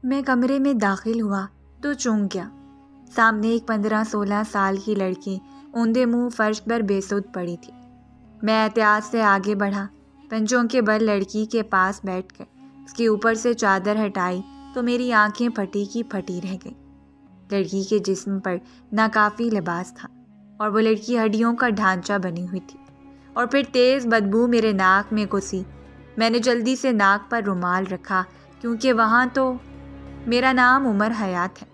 میں کمرے میں داخل ہوا تو چونک گیا۔ سامنے ایک 15-16 سال کی لڑکی اوندے منہ فرش پر بے سود پڑی تھی۔ میں احتیاط سے آگے بڑھا، پنجوں کے بل لڑکی کے پاس بیٹھ کر اس کے اوپر سے چادر ہٹائی تو میری آنکھیں پھٹی کی پھٹی رہ گئی۔ لڑکی کے جسم پر ناکافی لباس تھا اور وہ لڑکی ہڈیوں کا ڈھانچہ بنی ہوئی تھی، اور پھر تیز بدبو میرے ناک میں گھسی۔ میں نے جلدی سے ناک پر رومال رکھا کیونکہ وہاں تو میرا نام عمر حیات ہے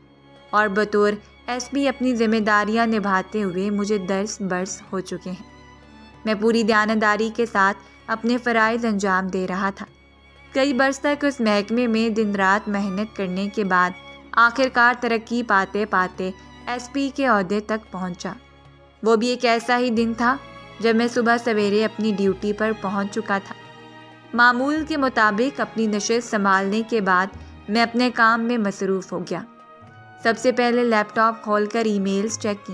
اور بطور ایس پی اپنی ذمہ داریاں نبھاتے ہوئے مجھے درس برس ہو چکے ہیں۔ میں پوری دیانتداری کے ساتھ اپنے فرائض انجام دے رہا تھا۔ کئی برس تک اس محکمے میں دن رات محنت کرنے کے بعد آخرکار ترقی پاتے پاتے ایس پی کے عہدے تک پہنچا۔ وہ بھی ایک ایسا ہی دن تھا جب میں صبح سویرے اپنی ڈیوٹی پر پہنچ چکا تھا۔ معمول کے مطابق اپنی نشست سنبھالنے کے بعد میں اپنے کام میں مصروف ہو گیا۔ سب سے پہلے لیپ ٹاپ کھول کر ای میلز چیک کی۔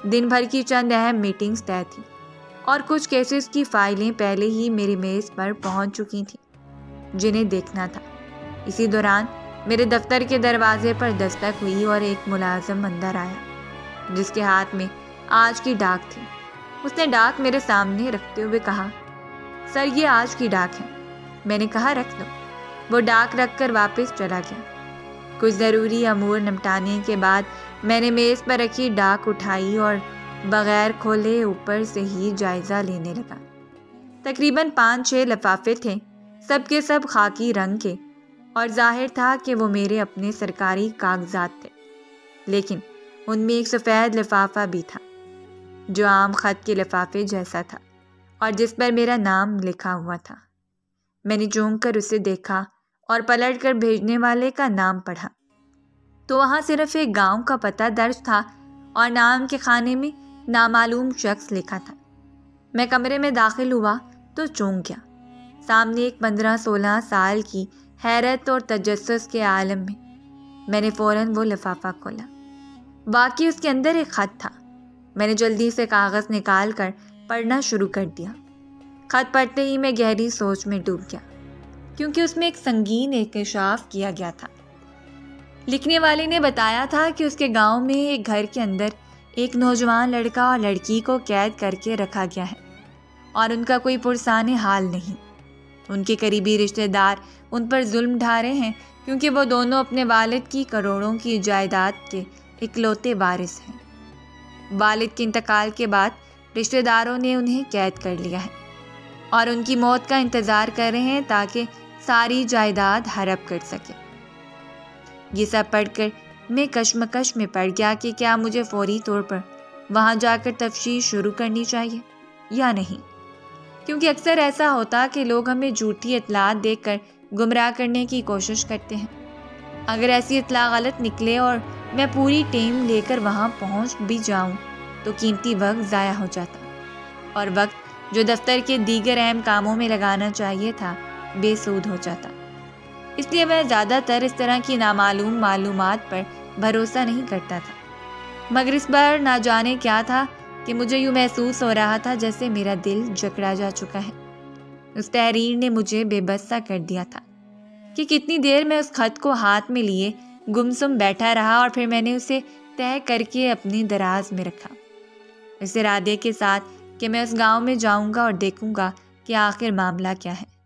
دن بھر کی چند اہم میٹنگز طے تھیں اور کچھ کیسز کی فائلیں پہلے ہی میری میز پر پہنچ چکی تھیں جنہیں دیکھنا تھا۔ اسی دوران میرے دفتر کے دروازے پر دستک ہوئی اور ایک ملازم اندر آیا جس کے ہاتھ میں آج کی ڈاک تھی۔ اس نے ڈاک میرے سامنے رکھتے ہوئے کہا، سر یہ آج کی ڈاک ہے۔ میں نے کہا رکھ دو۔ وہ ڈاک رکھ کر واپس چلا گیا۔ کچھ ضروری امور نمٹانے کے بعد میں نے میز پر رکھی ڈاک اٹھائی اور بغیر کھولے اوپر سے ہی جائزہ لینے لگا۔ تقریباً 5-6 لفافے تھے، سب کے سب خاکی رنگ کے، اور ظاہر تھا کہ وہ میرے اپنے سرکاری کاغذات تھے، لیکن ان میں ایک سفید لفافہ بھی تھا جو عام خط کے لفافے جیسا تھا اور جس پر میرا نام لکھا ہوا تھا۔ میں نے چونک کر اسے دیکھا اور پلٹ کر بھیجنے والے کا نام پڑھا تو وہاں صرف ایک گاؤں کا پتہ درج تھا اور نام کے خانے میں نامعلوم شخص لکھا تھا۔ میں کمرے میں داخل ہوا تو چونک گیا۔ سامنے ایک 15-16 سال کی حیرت اور تجسس کے عالم میں نے فوراً وہ لفافہ کھولا۔ واقعی اس کے اندر ایک خط تھا۔ میں نے جلدی سے کاغذ نکال کر پڑھنا شروع کر دیا۔ خط پڑھتے ہی میں گہری سوچ میں ڈوب گیا کیونکہ اس میں ایک سنگین انکشاف کیا گیا تھا۔ لکھنے والے نے بتایا تھا کہ اس کے گاؤں میں ایک گھر کے اندر ایک نوجوان لڑکا اور لڑکی کو قید کر کے رکھا گیا ہے اور ان کا کوئی پرسان حال نہیں۔ ان کے قریبی رشتہ دار ان پر ظلم ڈھا رہے ہیں کیونکہ وہ دونوں اپنے والد کی کروڑوں کی جائیداد کے اکلوتے وارث ہیں۔ والد کے انتقال کے بعد رشتہ داروں نے انہیں قید کر لیا ہے اور ان کی موت کا انتظار کر رہے ہیں تاکہ ساری جائیداد ہڑپ کر سکے۔ یہ سب پڑھ کر میں کشمکش میں پڑ گیا کہ کیا مجھے فوری طور پر وہاں جا کر تفتیش شروع کرنی چاہیے یا نہیں، کیونکہ اکثر ایسا ہوتا کہ لوگ ہمیں جھوٹی اطلاعات دے کر گمراہ کرنے کی کوشش کرتے ہیں۔ اگر ایسی اطلاع غلط نکلے اور میں پوری ٹیم لے کر وہاں پہنچ بھی جاؤں تو قیمتی وقت ضائع ہو جاتا اور وقت جو دفتر کے دیگر اہم کاموں میں لگانا چاہیے تھا بے سود ہو جاتا۔ اس لیے میں زیادہ تر اس طرح کی نامعلوم معلومات پر بھروسہ نہیں کرتا تھا، مگر اس بار نہ جانے کیا تھا کہ مجھے یوں محسوس ہو رہا تھا جیسے میرا دل جکڑا جا چکا ہے۔ اس تحریر نے مجھے بے بس سا کر دیا تھا کہ کتنی دیر میں اس خط کو ہاتھ میں لیے گمسم بیٹھا رہا اور پھر میں نے اسے طے کر کے اپنی دراز میں رکھا، اس ارادے کے ساتھ کہ میں اس گاؤں میں جاؤں گا اور دیکھوں گا کہ آخر معاملہ کیا ہے۔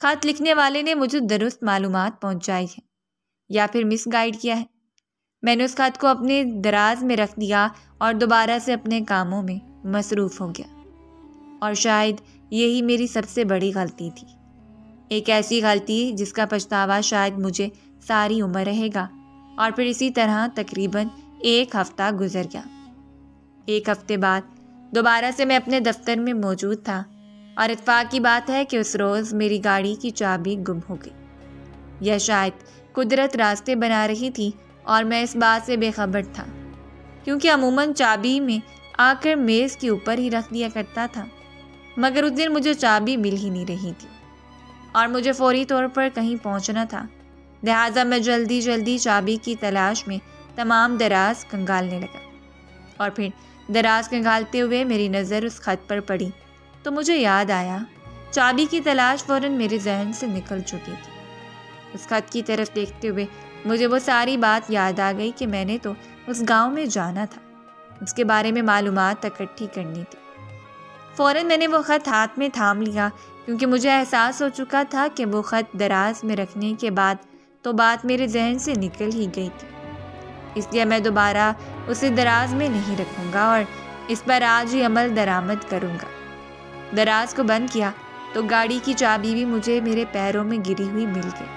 خط لکھنے والے نے مجھے درست معلومات پہنچائی ہے یا پھر مس گائیڈ کیا ہے۔ میں نے اس خط کو اپنے دراز میں رکھ دیا اور دوبارہ سے اپنے کاموں میں مصروف ہو گیا، اور شاید یہی میری سب سے بڑی غلطی تھی، ایک ایسی غلطی جس کا پچھتاوا شاید مجھے ساری عمر رہے گا۔ اور پھر اسی طرح تقریباً 1 ہفتہ گزر گیا۔ 1 ہفتے بعد دوبارہ سے میں اپنے دفتر میں موجود تھا اور اتفاق کی بات ہے کہ اس روز میری گاڑی کی چابی گم ہو گئی، یا شاید قدرت راستے بنا رہی تھی اور میں اس بات سے بے خبر تھا، کیونکہ عموماً چابی میں آ کر میز کے اوپر ہی رکھ دیا کرتا تھا، مگر اس دن مجھے چابی مل ہی نہیں رہی تھی اور مجھے فوری طور پر کہیں پہنچنا تھا، لہٰذا میں جلدی چابی کی تلاش میں تمام دراز کنگالنے لگا، اور پھر دراز کنگالتے ہوئے میری نظر اس خط پر پڑی تو مجھے یاد آیا چابی کی تلاش فوراً میرے ذہن سے نکل چکی تھی۔ اس خط کی طرف دیکھتے ہوئے مجھے وہ ساری بات یاد آ گئی کہ میں نے تو اس گاؤں میں جانا تھا، اس کے بارے میں معلومات اکٹھی کرنی تھی۔ فوراً میں نے وہ خط ہاتھ میں تھام لیا، کیونکہ مجھے احساس ہو چکا تھا کہ وہ خط دراز میں رکھنے کے بعد تو بات میرے ذہن سے نکل ہی گئی تھی، اس لیے میں دوبارہ اسے دراز میں نہیں رکھوں گا اور اس پر آج ہی عمل درآمد کروں گا۔ دراز کو بند کیا تو گاڑی کی چابی بھی مجھے میرے پیروں میں گری ہوئی مل گئی۔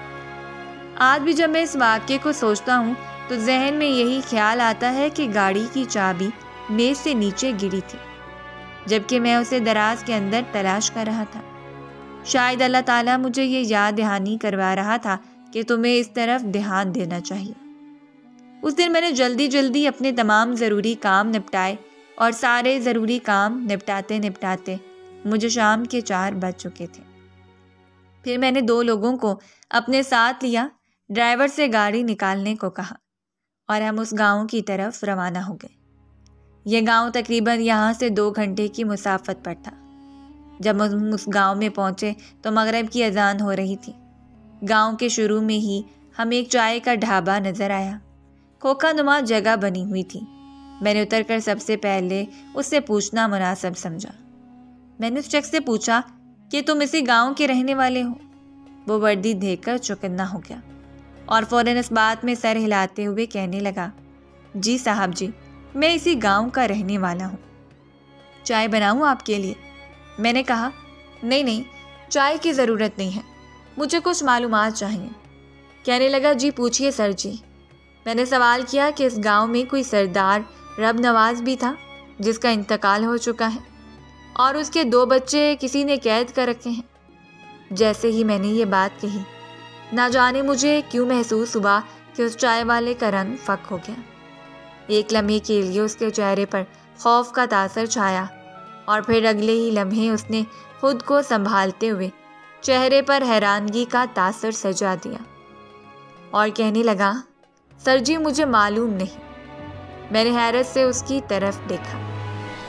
آج بھی جب میں اس واقعے کو سوچتا ہوں تو ذہن میں یہی خیال آتا ہے کہ گاڑی کی چابی میز سے نیچے گری تھی، جبکہ میں اسے دراز کے اندر تلاش کر رہا تھا۔ شاید اللہ تعالیٰ مجھے یہ یاد دہانی کروا رہا تھا کہ تمہیں اس طرف دھیان دینا چاہیے۔ اس دن میں نے جلدی اپنے تمام ضروری کام نپٹائے اور سارے ضروری کام نپٹاتے مجھے شام کے 4 بج چکے تھے۔ پھر میں نے 2 لوگوں کو اپنے ساتھ لیا، ڈرائیور سے گاڑی نکالنے کو کہا اور ہم اس گاؤں کی طرف روانہ ہو گئے۔ یہ گاؤں تقریباً یہاں سے 2 گھنٹے کی مسافت پر تھا۔ جب ہم اس گاؤں میں پہنچے تو مغرب کی اذان ہو رہی تھی۔ گاؤں کے شروع میں ہی ہمیں ایک چائے کا ڈھابا نظر آیا۔ کھوکھا نما جگہ بنی ہوئی تھی۔ میں نے اتر کر سب سے پہلے اس سے پوچھنا مناسب سمجھا۔ میں نے اس شخص سے پوچھا کہ تم اسی گاؤں کے رہنے والے ہو؟ وہ وردی دیکھ کر چوکنا ہو گیا اور فوراً اس بات میں سر ہلاتے ہوئے کہنے لگا، جی صاحب جی، میں اسی گاؤں کا رہنے والا ہوں۔ چائے بناؤں آپ کے لیے؟ میں نے کہا، نہیں، چائے کی ضرورت نہیں ہے، مجھے کچھ معلومات چاہیے۔ کہنے لگا، جی پوچھئے سر جی۔ میں نے سوال کیا کہ اس گاؤں میں کوئی سردار رب نواز بھی تھا جس کا انتقال ہو چکا ہے اور اس کے 2 بچے کسی نے قید کر رکھے ہیں۔ جیسے ہی میں نے یہ بات کہی، نہ جانے مجھے کیوں محسوس ہوا کہ اس چائے والے کا رنگ فک ہو گیا۔ ایک لمحے کے لیے اس کے چہرے پر خوف کا تاثر چھایا اور پھر اگلے ہی لمحے اس نے خود کو سنبھالتے ہوئے چہرے پر حیرانگی کا تاثر سجا دیا اور کہنے لگا، سر جی مجھے معلوم نہیں۔ میں نے حیرت سے اس کی طرف دیکھا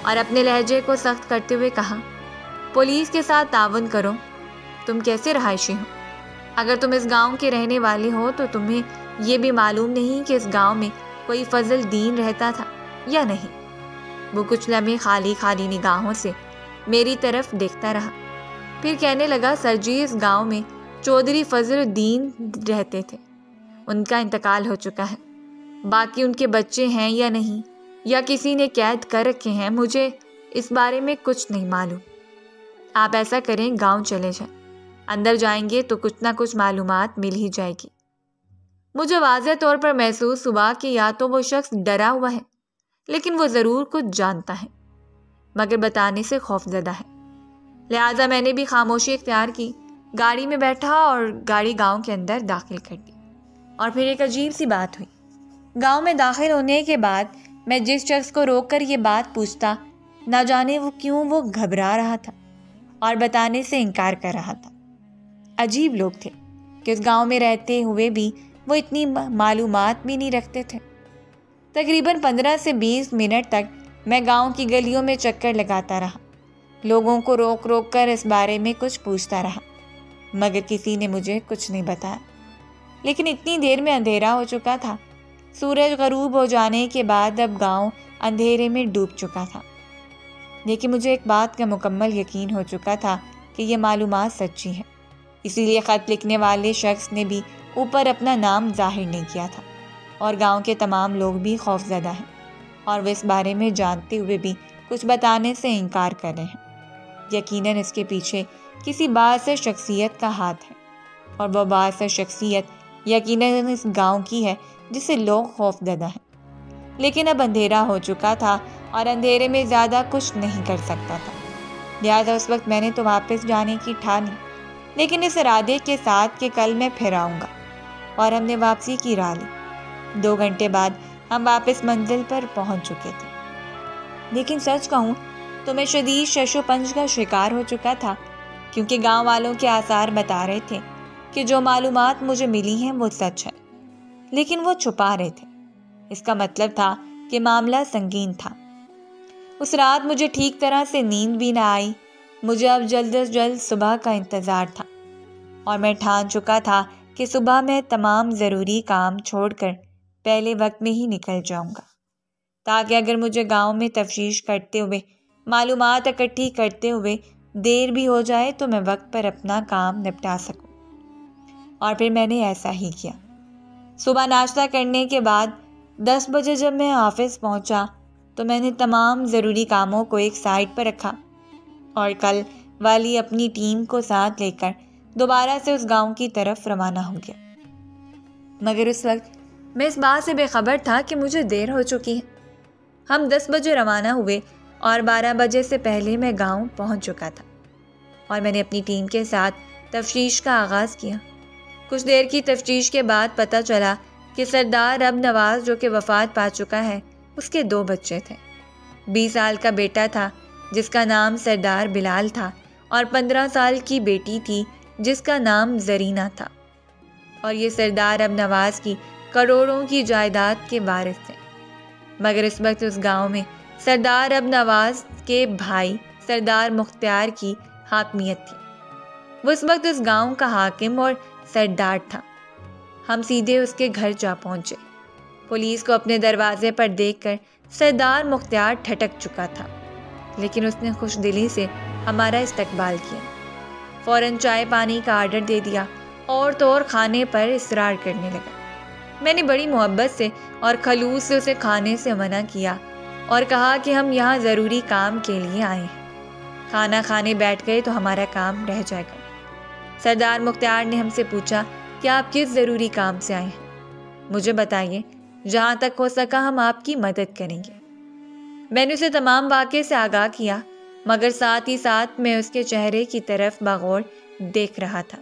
اور اپنے لہجے کو سخت کرتے ہوئے کہا، پولیس کے ساتھ تعاون کرو، تم کیسے رہائشی ہو؟ اگر تم اس گاؤں کے رہنے والے ہو تو تمہیں یہ بھی معلوم نہیں کہ اس گاؤں میں کوئی فضل دین رہتا تھا یا نہیں؟ وہ کچھ لمحے خالی نگاہوں سے میری طرف دیکھتا رہا، پھر کہنے لگا، سر جی اس گاؤں میں چودھری فضل الدین رہتے تھے، ان کا انتقال ہو چکا ہے۔ باقی ان کے بچے ہیں یا نہیں، یا کسی نے قید کر رکھے ہیں، مجھے اس بارے میں کچھ نہیں معلوم۔ آپ ایسا کریں، گاؤں چلے جائیں، اندر جائیں گے تو کچھ نہ کچھ معلومات مل ہی جائے گی۔ مجھے واضح طور پر محسوس ہوا کہ یا تو وہ شخص ڈرا ہوا ہے، لیکن وہ ضرور کچھ جانتا ہے مگر بتانے سے خوف زدہ ہے۔ لہٰذا میں نے بھی خاموشی اختیار کی، گاڑی میں بیٹھا اور گاڑی گاؤں کے اندر داخل کر دی۔ اور پھر ایک عجیب سی بات ہوئی۔ گاؤں میں داخل ہونے کے بعد میں جس شخص کو روک کر یہ بات پوچھتا، نہ جانے وہ کیوں وہ گھبرا رہا تھا اور بتانے سے انکار کر رہا تھا۔ عجیب لوگ تھے کہ اس گاؤں میں رہتے ہوئے بھی وہ اتنی معلومات بھی نہیں رکھتے تھے۔ تقریباً 15 سے 20 منٹ تک میں گاؤں کی گلیوں میں چکر لگاتا رہا، لوگوں کو روک کر اس بارے میں کچھ پوچھتا رہا، مگر کسی نے مجھے کچھ نہیں بتایا۔ لیکن اتنی دیر میں اندھیرا ہو چکا تھا۔ سورج غروب ہو جانے کے بعد اب گاؤں اندھیرے میں ڈوب چکا تھا، لیکن مجھے ایک بات کا مکمل یقین ہو چکا تھا کہ یہ معلومات سچی ہیں، اسی لیے خط لکھنے والے شخص نے بھی اوپر اپنا نام ظاہر نہیں کیا تھا، اور گاؤں کے تمام لوگ بھی خوف زدہ ہیں اور وہ اس بارے میں جانتے ہوئے بھی کچھ بتانے سے انکار کر رہے ہیں۔ یقیناً اس کے پیچھے کسی باعث شخصیت کا ہاتھ ہے، اور وہ باعث شخصیت یقیناً اس گاؤں کی ہے جسے لوگ خوف زدہ ہیں۔ لیکن اب اندھیرا ہو چکا تھا اور اندھیرے میں زیادہ کچھ نہیں کر سکتا تھا، لہٰذا اس وقت میں نے تو واپس جانے کی ٹھانی، لیکن اس ارادے کے ساتھ کہ کل میں پھر آؤں گا، اور ہم نے واپسی کی راہ لی۔ 2 گھنٹے بعد ہم واپس منزل پر پہنچ چکے تھے، لیکن سچ کہوں تو میں شدید شش و پنج کا شکار ہو چکا تھا، کیونکہ گاؤں والوں کے آثار بتا رہے تھے کہ جو معلومات مجھے ملی ہیں وہ سچ ہے، لیکن وہ چھپا رہے تھے۔ اس کا مطلب تھا کہ معاملہ سنگین تھا۔ اس رات مجھے ٹھیک طرح سے نیند بھی نہ آئی۔ مجھے اب جلد از جلد صبح کا انتظار تھا، اور میں ٹھان چکا تھا کہ صبح میں تمام ضروری کام چھوڑ کر پہلے وقت میں ہی نکل جاؤں گا، تاکہ اگر مجھے گاؤں میں تفتیش کرتے ہوئے، معلومات اکٹھی کرتے ہوئے دیر بھی ہو جائے تو میں وقت پر اپنا کام نپٹا سکوں۔ اور پھر میں نے ایسا ہی کیا۔ صبح ناشتہ کرنے کے بعد 10 بجے جب میں آفس پہنچا تو میں نے تمام ضروری کاموں کو ایک سائڈ پر رکھا اور کل والی اپنی ٹیم کو ساتھ لے کر دوبارہ سے اس گاؤں کی طرف روانہ ہو گیا۔ مگر اس وقت میں اس بات سے بے خبر تھا کہ مجھے دیر ہو چکی ہے۔ ہم 10 بجے روانہ ہوئے اور 12 بجے سے پہلے میں گاؤں پہنچ چکا تھا اور میں نے اپنی ٹیم کے ساتھ تفتیش کا آغاز کیا۔ کچھ دیر کی تفتیش کے بعد پتہ چلا کہ سردار اب نواز جو کہ وفات پا چکا ہے، اس کے 2 بچے تھے۔ 20 سال کا بیٹا تھا جس کا نام سردار بلال تھا اور 15 سال کی بیٹی تھی جس کا نام زرینہ تھا، اور یہ سردار اب نواز کی کروڑوں کی جائیداد کے وارث تھے۔ مگر اس وقت اس گاؤں میں سردار اب نواز کے بھائی سردار مختار کی حاکمیت تھی۔ وہ اس وقت اس گاؤں کا حاکم اور سردار تھا۔ ہم سیدھے اس کے گھر جا پہنچے۔ پولیس کو اپنے دروازے پر دیکھ کر سردار مختار ٹھٹک چکا تھا، لیکن اس نے خوش دلی سے ہمارا استقبال کیا، فوراً چائے پانی کا آرڈر دے دیا اور تو اور کھانے پر اصرار کرنے لگا۔ میں نے بڑی محبت سے اور خلوص سے اسے کھانے سے منع کیا اور کہا کہ ہم یہاں ضروری کام کے لیے آئے ہیں، کھانا کھانے بیٹھ گئے تو ہمارا کام رہ جائے گا۔ سردار مختار نے ہم سے پوچھا کہ آپ کس ضروری کام سے آئے ہیں؟ مجھے بتائیے، جہاں تک ہو سکا ہم آپ کی مدد کریں گے۔ میں نے اسے تمام واقعے سے آگاہ کیا، مگر ساتھ ہی ساتھ میں اس کے چہرے کی طرف بغور دیکھ رہا تھا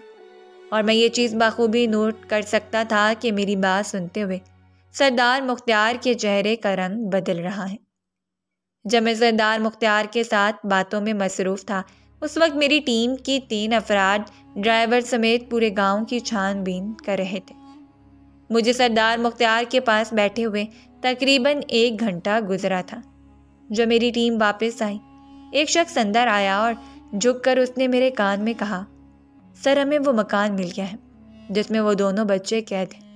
اور میں یہ چیز بخوبی نوٹ کر سکتا تھا کہ میری بات سنتے ہوئے سردار مختار کے چہرے کا رنگ بدل رہا ہے۔ جب میں سردار مختار کے ساتھ باتوں میں مصروف تھا، اس وقت میری ٹیم کی 3 افراد ڈرائیور سمیت پورے گاؤں کی چھان بین کر رہے تھے۔ مجھے سردار مختار کے پاس بیٹھے ہوئے تقریباً 1 گھنٹہ گزرا تھا۔ جب میری ٹیم واپس آئی، ایک شخص اندر آیا اور جھک کر اس نے میرے کان میں کہا، سر ہمیں وہ مکان مل گیا ہے جس میں وہ دونوں بچے قید ہیں۔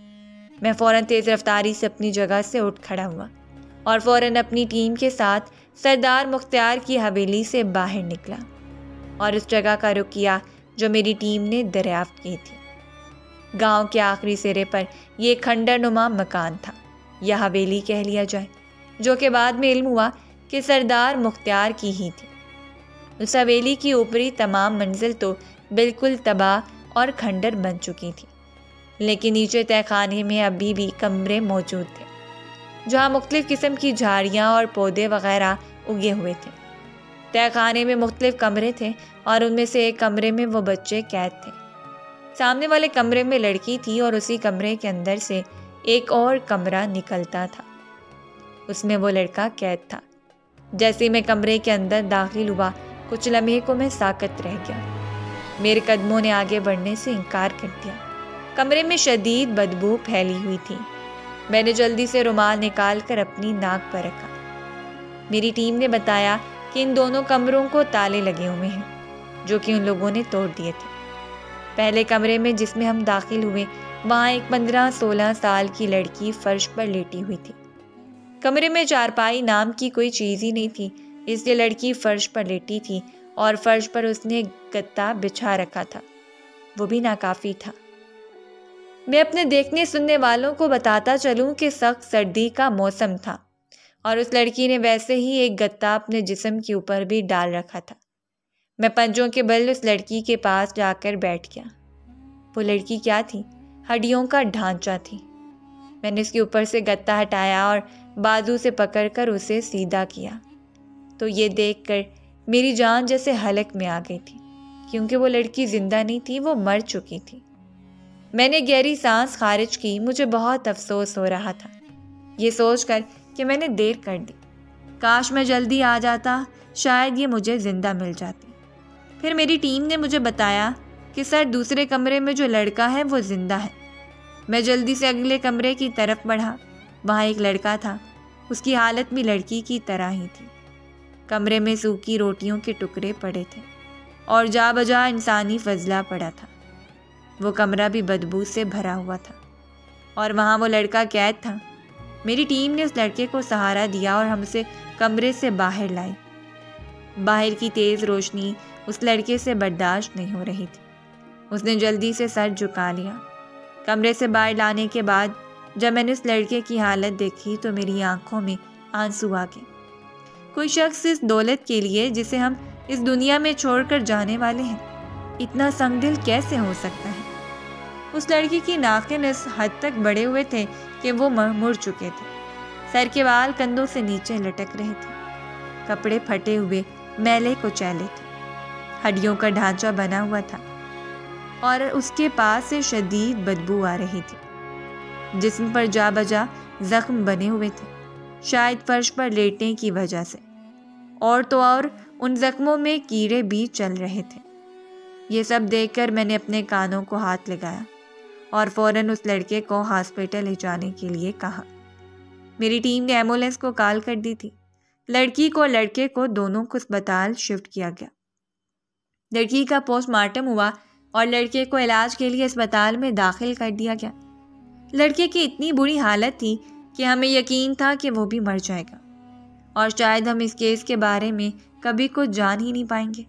میں فوراً تیز رفتاری سے اپنی جگہ سے اٹھ کھڑا ہوا اور فوراً اپنی ٹیم کے ساتھ سردار مختار کی حویلی سے باہر نکلا اور اس جگہ کا رخ کیا جو میری ٹیم نے دریافت کی تھی۔ گاؤں کے آخری سرے پر یہ کھنڈر نما مکان تھا یا حویلی کہہ لیا جائے، جو کہ بعد میں علم ہوا کہ سردار مختار کی ہی تھی۔ اس حویلی کی اوپری تمام منزل تو بالکل تباہ اور کھنڈر بن چکی تھی، لیکن نیچے تہہ خانے میں ابھی بھی کمرے موجود تھے جہاں مختلف قسم کی جھاڑیاں اور پودے وغیرہ اگے ہوئے تھے۔ تہہ خانے میں مختلف کمرے تھے اور ان میں سے ایک کمرے میں وہ بچے قید تھے۔ سامنے والے کمرے میں لڑکی تھی اور اسی کمرے کے اندر سے ایک اور کمرہ نکلتا تھا، اس میں وہ لڑکا قید تھا۔ جیسے میں کمرے کے اندر داخل ہوا، کچھ لمحے کو میں ساکت رہ گیا۔ میرے قدموں نے آگے بڑھنے سے انکار کر دیا۔ کمرے میں شدید بدبو پھیلی ہوئی تھی۔ میں نے جلدی سے رومال نکال کر اپنی ناک پر رکھا۔ میری ٹیم نے بتایا کہ ان دونوں کمروں کو تالے لگے ہوئے ہیں جو کہ ان لوگوں نے توڑ دیے تھے۔ پہلے کمرے میں جس میں ہم داخل ہوئے، وہاں ایک 15-16 سال کی لڑکی فرش پر لیٹی ہوئی تھی۔ کمرے میں چارپائی نام کی کوئی چیز ہی نہیں تھی، اس لیے لڑکی فرش پر لیٹی تھی اور فرش پر اس نے گدا بچھا رکھا تھا، وہ بھی ناکافی تھا۔ میں اپنے دیکھنے سننے والوں کو بتاتا چلوں کہ سخت سردی کا موسم تھا اور اس لڑکی نے ویسے ہی ایک گدا اپنے جسم کے اوپر بھی ڈال رکھا تھا۔ میں پنجوں کے بل اس لڑکی کے پاس جا کر بیٹھ گیا۔ وہ لڑکی کیا تھی؟ ہڈیوں کا ڈھانچہ تھی۔ میں نے اس کے اوپر سے گدا ہٹایا اور بازو سے پکڑ کر اسے سیدھا کیا تو یہ دیکھ کر میری جان جیسے حلق میں آ گئی تھی، کیونکہ وہ لڑکی زندہ نہیں تھی، وہ مر چکی تھی۔ میں نے گہری سانس خارج کی۔ مجھے بہت افسوس ہو رہا تھا یہ سوچ کر کہ میں نے دیر کر دی۔ کاش میں جلدی آ جاتا، شاید یہ مجھے زندہ مل جاتی۔ پھر میری ٹیم نے مجھے بتایا کہ سر دوسرے کمرے میں جو لڑکا ہے وہ زندہ ہے۔ میں جلدی سے اگلے کمرے کی طرف بڑھا، وہاں ایک لڑکا تھا، اس کی حالت بھی لڑکی کی طرح ہی تھی۔ کمرے میں سوکھی روٹیوں کے ٹکڑے پڑے تھے اور جا بجا انسانی فضلہ پڑا تھا۔ وہ کمرہ بھی بدبو سے بھرا ہوا تھا اور وہاں وہ لڑکا قید تھا۔ میری ٹیم نے اس لڑکے کو سہارا دیا اور ہم اسے کمرے سے باہر لائی۔ باہر کی تیز روشنی اس لڑکے سے برداشت نہیں ہو رہی تھی۔ اس نے جلدی سے سر جھکا لیا۔ کمرے سے باہر لانے کے بعد جب میں نے اس لڑکے کی حالت دیکھی تو میری آنکھوں میں آنسو آ گئے۔ کوئی شخص اس دولت کے لیے جسے ہم اس دنیا میں چھوڑ کر جانے والے ہیں اتنا سنگ دل کیسے ہو سکتا ہے؟ اس لڑکی کی ناخن اس حد تک بڑے ہوئے تھے کہ وہ مڑ چکے تھے۔ سر کے بال کندھوں سے نیچے لٹک رہے تھے۔ کپڑے پھٹے ہوئے میلے کچیلے تھے۔ ہڈیوں کا ڈھانچہ بنا ہوا تھا اور اس کے پاس سے شدید بدبو آ رہی تھی۔ جسم پر جا بجا زخم بنے ہوئے تھے، شاید فرش پر لیٹنے کی وجہ سے، اور تو اور ان زخموں میں کیڑے بھی چل رہے تھے۔ یہ سب دیکھ کر میں نے اپنے کانوں کو ہاتھ لگایا اور فوراً اس لڑکے کو ہاسپٹل لے جانے کے لیے کہا۔ میری ٹیم نے ایمبولینس کو کال کر دی تھی۔ لڑکی کو اور لڑکے کو دونوں کو اسپتال شفٹ کیا گیا۔ لڑکی کا پوسٹ مارٹم ہوا اور لڑکے کو علاج کے لیے اسپتال میں داخل کر دیا گیا۔ لڑکے کی اتنی بری حالت تھی کہ ہمیں یقین تھا کہ وہ بھی مر جائے گا، اور شاید ہم اس کیس کے بارے میں کبھی کچھ جان ہی نہیں پائیں گے،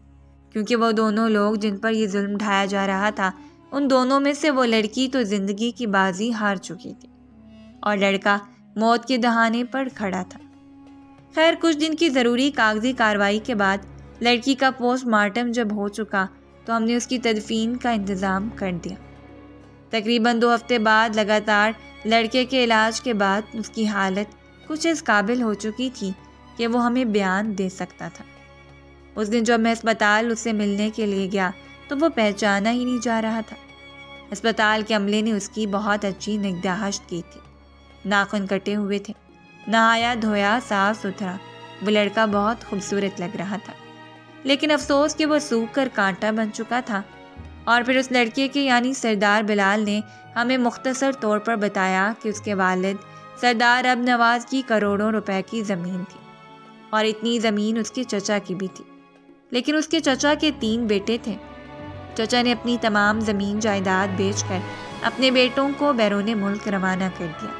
کیونکہ وہ دونوں لوگ جن پر یہ ظلم ڈھایا جا رہا تھا، ان دونوں میں سے وہ لڑکی تو زندگی کی بازی ہار چکی تھی اور لڑکا موت کے دہانے پر کھڑا تھا۔ خیر، کچھ دن کی ضروری کاغذی کارروائی کے بعد لڑکی کا پوسٹ مارٹم جب ہو چکا تو ہم نے اس کی تدفین کا انتظام کر دیا۔ تقریباً 2 ہفتے بعد لگاتار لڑکے کے علاج کے بعد اس کی حالت کچھ اس قابل ہو چکی تھی کہ وہ ہمیں بیان دے سکتا تھا۔ اس دن جب میں اسپتال اس سے ملنے کے لیے گیا تو وہ پہچانا ہی نہیں جا رہا تھا۔ اسپتال کے عملے نے اس کی بہت اچھی نگہداشت کی تھی۔ ناخن کٹے ہوئے تھے، نہایا دھویا صاف ستھرا وہ لڑکا بہت خوبصورت لگ رہا تھا، لیکن افسوس کہ وہ سوکھ کر کانٹا بن چکا تھا۔ اور پھر اس لڑکے کے یعنی سردار بلال نے ہمیں مختصر طور پر بتایا کہ اس کے والد سردار اب نواز کی کروڑوں روپے کی زمین تھی، اور اتنی زمین اس کے چچا کی بھی تھی، لیکن اس کے چچا کے 3 بیٹے تھے۔ چچا نے اپنی تمام زمین جائیداد بیچ کر اپنے بیٹوں کو بیرون ملک روانہ کر دیا۔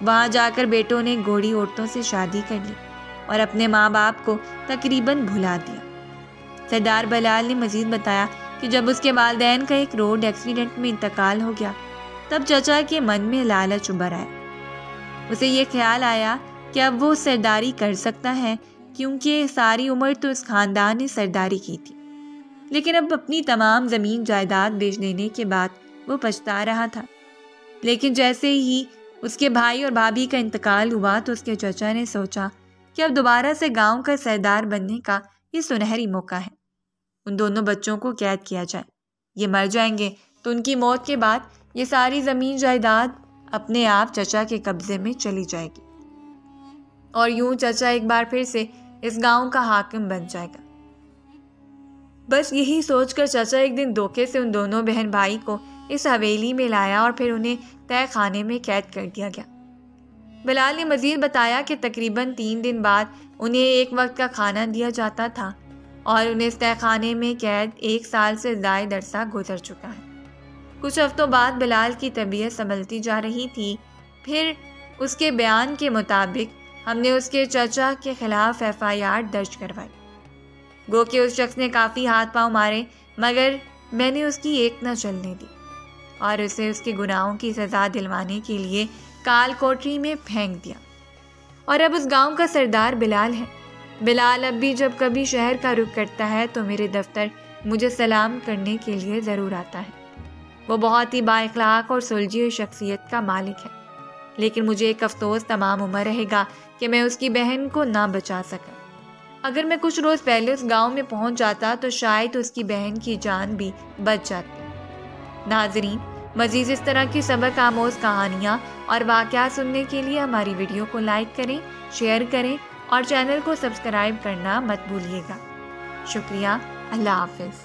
وہاں جا کر بیٹوں نے گھوڑی عورتوں سے شادی کر لی اور اپنے ماں باپ کو تقریباً بھلا دیا۔ سردار بلال نے مزید بتایا کہ جب اس کے والدین کا ایک روڈ ایکسیڈنٹ میں انتقال ہو گیا تب چچا کے من میں لالچ ابھر آیا۔ اسے یہ خیال آیا کہ اب وہ سرداری کر سکتا ہے، کیونکہ ساری عمر تو اس خاندان نے سرداری کی تھی، لیکن اب اپنی تمام زمین جائیداد بیچ دینے کے بعد وہ پچھتا رہا تھا۔ لیکن جیسے ہی اس کے بھائی اور بھابھی کا انتقال ہوا تو اس کے چچا نے سوچا کہ اب دوبارہ سے گاؤں کا سردار بننے کا یہ سنہری موقع ہے۔ ان دونوں بچوں کو قید کیا جائے، یہ مر جائیں گے تو ان کی موت کے بعد یہ ساری زمین جائیداد اپنے آپ چچا کے قبضے میں چلی جائے گی، اور یوں چچا ایک بار پھر سے اس گاؤں کا حاکم بن جائے گا۔ بس یہی سوچ کر چچا ایک دن دھوکے سے ان دونوں بہن بھائی کو اس حویلی میں لایا اور پھر انہیں تہہ خانے میں قید کر دیا گیا۔ بلال نے مزید بتایا کہ تقریباً 3 دن بعد انہیں ایک وقت کا کھانا دیا جاتا تھا، اور انہیں اس تہہ خانے میں قید 1 سال سے زائد عرصہ گزر چکا ہے۔ کچھ ہفتوں بعد بلال کی طبیعت سنبھلتی جا رہی تھی۔ پھر اس کے بیان کے مطابق ہم نے اس کے چچا کے خلاف FIR درج کروائی۔ گو کہ اس شخص نے کافی ہاتھ پاؤں مارے، مگر میں نے اس کی ایک نہ چلنے دی اور اسے اس کے گناہوں کی سزا دلوانے کے لیے کال کوٹری میں پھینک دیا۔ اور اب اس گاؤں کا سردار بلال ہے۔ بلال اب بھی جب کبھی شہر کا رخ کرتا ہے تو میرے دفتر مجھے سلام کرنے کے لیے ضرور آتا ہے۔ وہ بہت ہی با اخلاق اور سلجھی ہوئی شخصیت کا مالک ہے، لیکن مجھے ایک افسوس تمام عمر رہے گا کہ میں اس کی بہن کو نہ بچا سکا۔ اگر میں کچھ روز پہلے اس گاؤں میں پہنچ جاتا تو شاید اس کی بہن کی جان بھی بچ جاتی۔ ناظرین، مزید اس طرح کی سبق آموز کہانیاں اور واقعات سننے کے لیے ہماری ویڈیو کو لائک کریں، شیئر کریں اور چینل کو سبسکرائب کرنا مت بھولیے گا۔ شکریہ۔ اللہ حافظ۔